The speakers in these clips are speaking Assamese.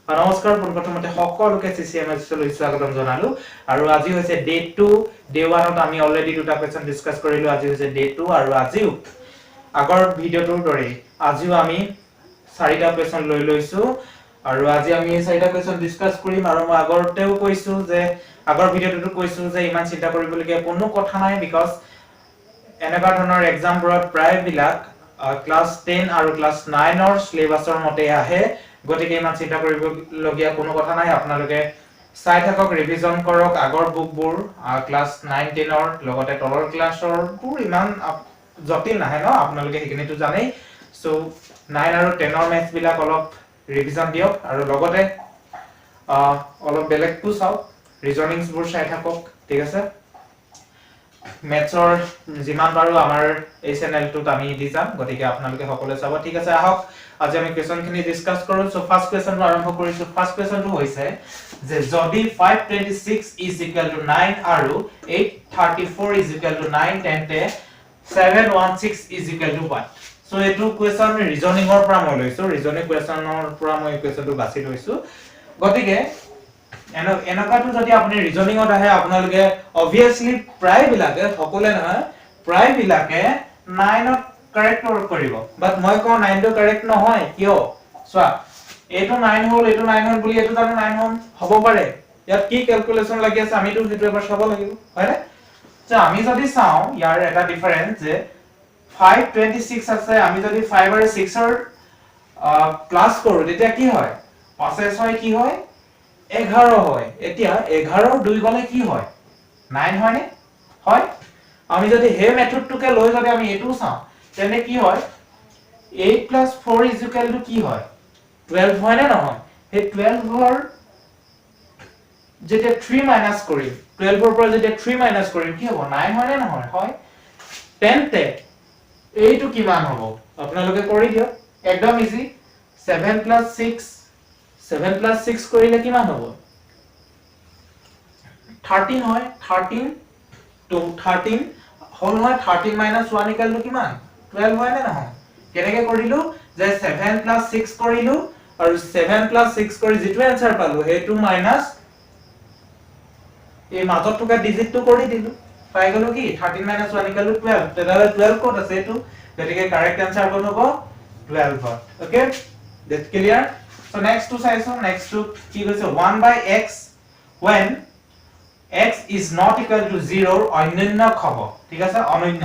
নমস্কাৰ প্ৰথমতে সকলোকে CCMS লৈ স্বাগতম জনালো আৰু আজি হৈছে ডে 2 ডে 1 ত আমি অলৰেডি দুটা কোৱেশ্চন ডিসকাস কৰিলো আজি হৈছে ডে 2 আৰু আজিও আগৰ ভিডিওটোৰ দৰে আজিও আমি চাৰিটা কোৱেশ্চন লৈ লৈছো আৰু আজি আমি চাৰিটা কোৱেশ্চন ডিসকাস কৰিম আৰু মই আগৰতেও কৈছো যে আগৰ ভিডিওটোত কৈছো যে ইমান চিন্তা কৰিবলগীয়া কোনো কথা নাই বিকজ এনেকুৱা ধৰণৰ এক্সামবোৰত প্ৰায় বিলাক ক্লাস 10 আৰু ক্লাস 9 ৰ সিলেবাসৰ মতে আহে গতিকে ইমান চিন্তা কৰিবলগীয়া কোনো কথা নাই আপোনালোকে চাই থাকক ৰিভিজন কৰক আগৰ বুকবোৰ ক্লাস 9 10 ৰ লগতে তলৰ ক্লাছৰ বোৰ ইমান জটিল নাহে ন আপোনালোকে হেকিনিটো জানেই সো 9 আৰু 10 ৰ মেথছ বিলাক অলপ ৰিভিজন দিয়ক আৰু লগতে অলপ বেলেগটো চাওক ৰিজনিংছ বোৰ চাই থাকক ঠিক আছে মেথছৰ যিমান পাৰো আমাৰ এই চেনেলটোত আমি দি যাম গতিকে আপোনালোকে সকলোৱে চাব ঠিক আছে আহক আজি আমি কোৱেশ্চনখিনি ডিসকাস কৰো সো ফাৰ্স্ট কোৱেশ্চনটো আৰম্ভ কৰিছো ফাৰ্স্ট কোৱেশ্চনটো হৈছে যে যদি 526 is equal to 9 আৰু 834 is equal to 9 তেন্তে 716 is equal to what so এটো কোৱেশ্চন ৰিজনিংৰ পৰা মই লৈছো ৰিজনিং কোৱেশ্চনৰ পৰা মই কোৱেশ্চনটো বাছি লৈছো গতিকে এনেকাটো যদি আপুনি ৰিজনিংত আহে আপোনালোকে obviously প্ৰায় বিলাকে সকলে নহয় প্ৰায় বিলাকে 9 ত কাৰেক্ট কৰিব বাট মই কও 9 টো কাৰেক্ট নহয় কিয় সোৱা এটো 9 হল এটো 9 হল বুলি এটো জানো 9 হল হ'ব পাৰে ইয়াত কি ক্যালকুলেশন লাগি আছে আমিটো হেতু এবাৰ চাব লাগিব হয়নে যে আমি যদি চাও ইয়াৰ এটা ডিফাৰেন্স যে 526 আছে আমি যদি 5 আৰু 6 ৰ প্লাস কৰো তেতিয়া কি হয় 5 6 কি হয় 11 হয় এতিয়া 11 ৰ 2 গলে কি হয় 9 হয়নে হয় আমি যদি হে মেথডটোকে লৈ যদি আমি এটো চাও তেনে কি হয় 8 + 4 = কি হয় 12 হয় না নহয় হে 12 ৰ যেতিয়া 3 মাইনাস কৰিম 12 ৰ পৰা যেতিয়া 3 মাইনাস কৰিম কি হ'ব 9 হয় না নহয় হয় তেন্তে এইটো কিমান হ'ব আপোনালোকে কৰি দিয়ক একদম ইজি 7 + 6 7 + 6 কৰিলে কিমান হ'ব 13 হয় 13 to 13 হল হয় 13 - 1 = কিমান 12 হয় না নহয় কেনেকৈ কৰিলো যে 7 + 6 কৰিলো আৰু 7 + 6 কৰি যেটো आंसर পালো হেতু মাইনাস এই মাজত থকা ডিজিটটো কৰি দিলো পাই গলো কি 13 - 1 = 12 তেতিয়ালে 12 ক'ত আছে এটো গতিকে কারেক্ট आंसर কোন হ'ব 12 হয় okay that's clear so next two চাইছো নেক্সট টু কি কৈছে 1/x when x is not equal to 0 অনন্য হ'ব ঠিক আছে অনন্য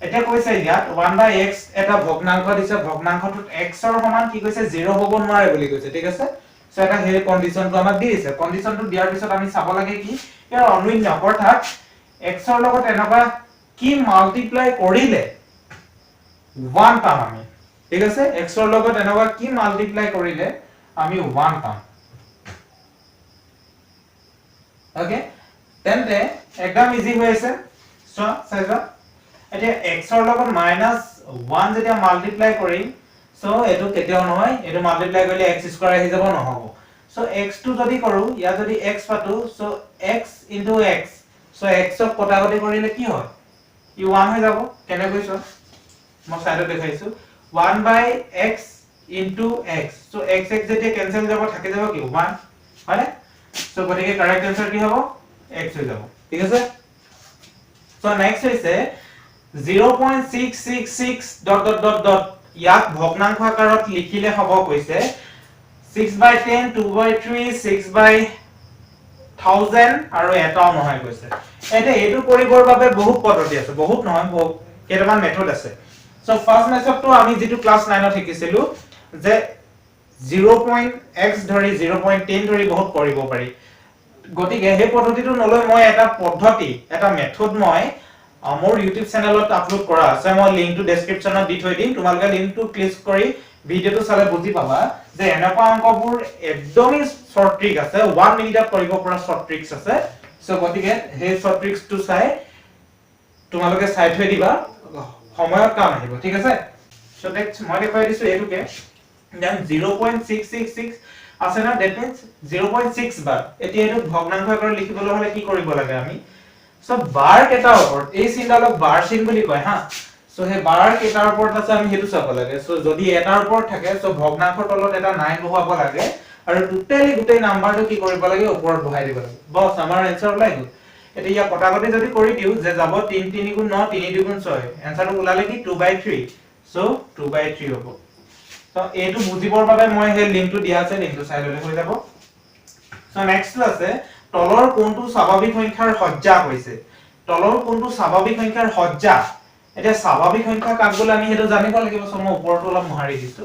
এটা কৈছে ইয়াত 1/x এটা ভগ্নাংশ দিছে ভগ্নাংশটোত x ৰ সমান কি কৈছে 0 হ'ব নোৱাৰে বুলি কৈছে ঠিক আছে সো এটা হে কন্ডিশনটো আমাক দিছে কন্ডিশনটো দিয়াৰ পিছত আমি চাব লাগে কি ইয়াৰ অনন্য অৰ্থাৎ x ৰ লগত এনেকুৱা কি মাল্টিপ্লাই কৰিলে 1 পাম আমি ঠিক আছে x ৰ লগত এনেকুৱা কি মাল্টিপ্লাই কৰিলে আমি 1 পাম ওকে তেন্তে একদম ইজি হৈ আছে সো চাইবা এতিয়া x ৰ লগত -1 যেতিয়া মাল্টিপ্লাই কৰিম সো এটো কেতিয়াও নহয় এটো মাল্টিপ্লাই কৰিলে x² আহি যাব নহব সো x টো যদি কৰো ইয়া যদি x পাতো so x * x so x ক কটাকটি কৰিলে কি হয় ই 1 হৈ যাব কেনে কৈছো মই সাইডত দেখাইছো 1/x * x সো x যেতিয়া ক্যান্সেল যাব থাকে যাব কি 1 হয়নে সো গতিকে কারেক্ট आंसर কি হ'ব x হৈ যাব ঠিক আছে সো নেক্সট হৈছে 0.666 ... ইয়াক ভগ্নাংশ আকাৰত লিখিলে হ'ব কৈছে 6/10 2/3 6/1000 আৰু এটাও নহয় কৈছে এটা এটো কৰিবৰ বাবে বহুত পদ্ধতি আছে বহুত নহয় বহুত কেইটামান মেথড আছে সো ফাৰ্স্ট মেথডটো আমি যেটো ক্লাস 9 ত শিকিছিলো যে 0.x ধৰি 0.10 ধৰি বহুত কৰিব পাৰি গতিকে হে পদ্ধতিটো নলৈ মই এটা পদ্ধতি এটা মেথড মই মোৰ YouTube চেনেলত আপলোড কৰা আছে মই লিংকটো ডেসক্ৰিপচনত দি থৈ দিম তোমালোকে লিংকটো ক্লিক কৰি ভিডিওটো চালে বুজি পাবা যে এনেকুৱা অংকবোৰ একদমই শৰ্ট ট্ৰিক আছে 1 মিনিটত কৰিব পৰা শৰ্ট ট্ৰিকস আছে সো গতিকে হে শৰ্ট ট্ৰিকসটো চাই তোমালোকে চাই থৈ দিবা সময়ত কাম আহিব ঠিক আছে সো নেক্সট মই দেখাই দিছো এটোকে দেন 0.666 আছে না দ্যাট মিন্স 0.6 বার এতিয়া এটো ভগ্নাংশ আকাৰত লিখিবলৈ হলে কি কৰিব লাগে আমি সো বাৰ কেটাৰ ওপৰত এই চিনডালক বাৰ চিন বুলি কয় হা সো হে বাৰ কেটাৰ ওপৰত আছে আমি হেতু চাব লাগে সো যদি এটাৰ ওপৰত থাকে সো ভগ্নাংশৰ তলত এটা 9 বহাব লাগে আৰু টোটালি গোটেই নাম্বাৰটো কি কৰিব লাগে ওপৰত বহাই দিব লাগে বস আমাৰ आंसर ওলাই গ'ল এতিয়া কটাকটি যদি কৰি দিও যে যাব 3 3 গুণ 9 3 2 গুণ 6 आंसरটো ওলালে কি 2/3 সো 2/3 হ'ব সো এইটো বুজিবৰ বাবে মই হে লিংকটো দিয়া আছে লিংকটো চাই ললে হৈ যাব সো নেক্সট আছে তলৰ কোনটো স্বাভাৱিক সংখ্যাৰ হজ্জা হৈছে তলৰ কোনটো স্বাভাৱিক সংখ্যাৰ হজ্জা এতিয়া স্বাভাৱিক সংখ্যা কাক বলে আমি হেতু জানিব লাগিব সো মই ওপৰটো অলপ মহাৰি দিছো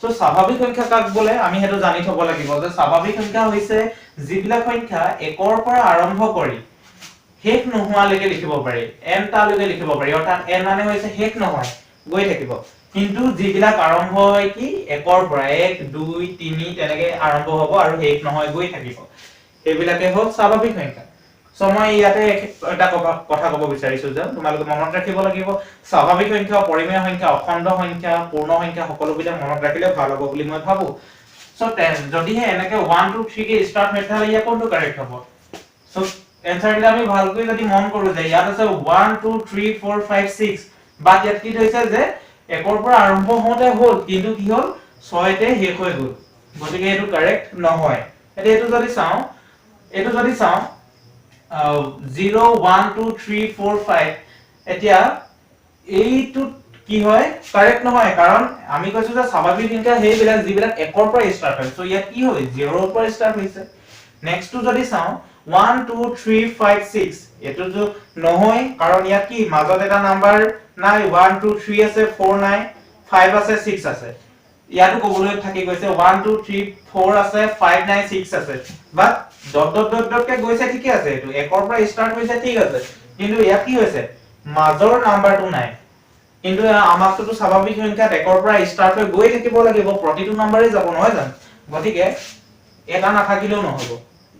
সো স্বাভাৱিক সংখ্যা কাক বলে আমি হেতু জানি থব লাগিব যে স্বাভাৱিক সংখ্যা হৈছে যিবিলাক সংখ্যা একৰ পৰা আৰম্ভ কৰি শেষ নোহোৱালৈকে লিখিব পাৰি n টালৈকে লিখিব পাৰি অৰ্থাৎ n মানে হৈছে শেষ নহয় গৈ থাকিব কিন্তু যিবিলাক আৰম্ভ হয় কি একৰ পৰা 1 2 3 তেনেকে আৰম্ভ হ'ব আৰু শেষ নহয় গৈ থাকিব এইবিলাকে হ'ল স্বাভাৱিক সংখ্যা সো মই ইয়াতে এটা কথা ক'ব বিচাৰিছো যে তোমালোকে মনত ৰাখিব লাগিব স্বাভাৱিক সংখ্যা পৰিমেয় সংখ্যা অখণ্ড সংখ্যা পূৰ্ণ সংখ্যা সকলোবিলাক মনত ৰাখিলে ভাল হ'ব বুলি মই ভাবো সো যদি হে এনেকে 1 2 3 কে স্টাৰ্ট হৈ থালে ইয়া কোনটো কাৰেক্ট হ'ব সো आंसर দিলে আমি ভালকৈ যদি মন কৰো যে ইয়াত আছে 1 2 3 4 5 6 বাট ইয়াত কি হৈছে যে একৰ পৰা আৰম্ভ হওঁতে হ'ল কিন্তু কি হ'ল 6 তে শেষ হৈ গ'ল গতিকে এটো কাৰেক্ট নহয় এতিয়া এটো যদি চাও 0 1 2 3 4 5 এতিয়া এইটো কি হয় কারেক্ট নহয় কাৰণ আমি কৈছো যে স্বাভাৱিক সংখ্যা হেইবিলাক যিবিলাক একৰ পৰা স্টাৰ্ট হয় সো ইয়াত কি হয় 0 ৰ পৰা স্টাৰ্ট হৈছে নেক্সট টু যদি চাও 1 2 3 5 6 এটো যে নহয় কাৰণ ইয়াত কি মাজত এটা নাম্বাৰ নাই 1 2 3 আছে 4 নাই 5 আছে 6 আছে ইয়াতো কবলৈ থাকি গৈছে 1 2 3 4 আছে 5 নাই 6 আছে বাট ডট কে গৈছে ঠিকই আছে এটো একৰ পৰা স্টাৰ্ট হৈছে ঠিক আছে কিন্তু ইয়াত কি হৈছে মাজৰ নাম্বাৰটো নাই কিন্তু আমাকটো স্বাভাৱিক সংখ্যাত একৰ পৰা স্টাৰ্ট হৈ গৈ থাকিব লাগিব প্ৰতিটো নম্বৰে যাব নহয় জানো গতিকে এটা নাথাকিলেও নহব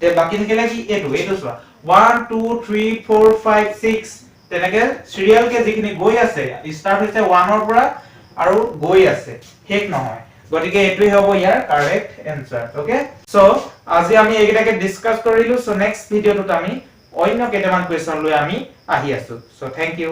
তে বাকি থাকিলে কি এটো চোৱা 1 2 3 4 5 6 তেনেকে সিৰিয়াল কে যিখিনি গৈ আছে স্টাৰ্ট হৈছে 1 ৰ পৰা আৰু গৈ আছে শেষ নহয় গতিকে এটোই হ'ব ইয়াৰ কাৰেক্ট आंसर ওকে সো আজি আমি এইকেটাকে ডিসকাস কৰিলো সো নেক্সট ভিডিওটোত আমি অন্য কেইটামান কোৱেশ্চন লৈ আমি আহি আছো সো থ্যাংক ইউ